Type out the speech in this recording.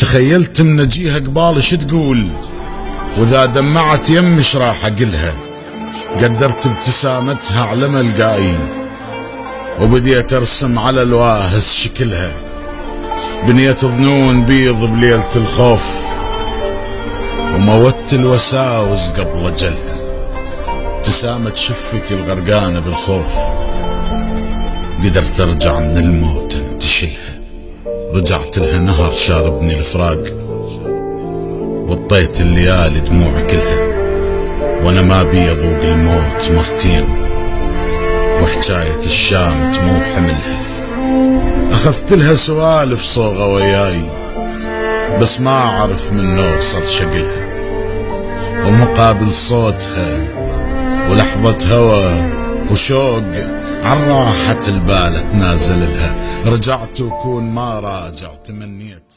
تخيلت من اجيها قبال شو تقول، واذا دمعت يمي ايش راح اقلها. قدرت ابتسامتها على ملقاي، وبديت ارسم على الواهز شكلها. بنيت ظنون بيض بليلة الخوف، وموت الوساوس قبل اجلها. ابتسامة شفتي الغرقانة بالخوف، قدرت ارجع من الموت انتشلها. رجعت لها نهر شاربني الفراق، وطيت الليالي دموع كلها. وانا ما بي اذوق الموت مرتين، وحكاية الشامت مو حملها. اخذت لها سوالف صوغة وياي، بس ما اعرف من اوصل شكلها. ومقابل صوتها ولحظة هوى وشوق، عن راحة البال اتنازل لها. رجعت وكون ما راجع تمنيت.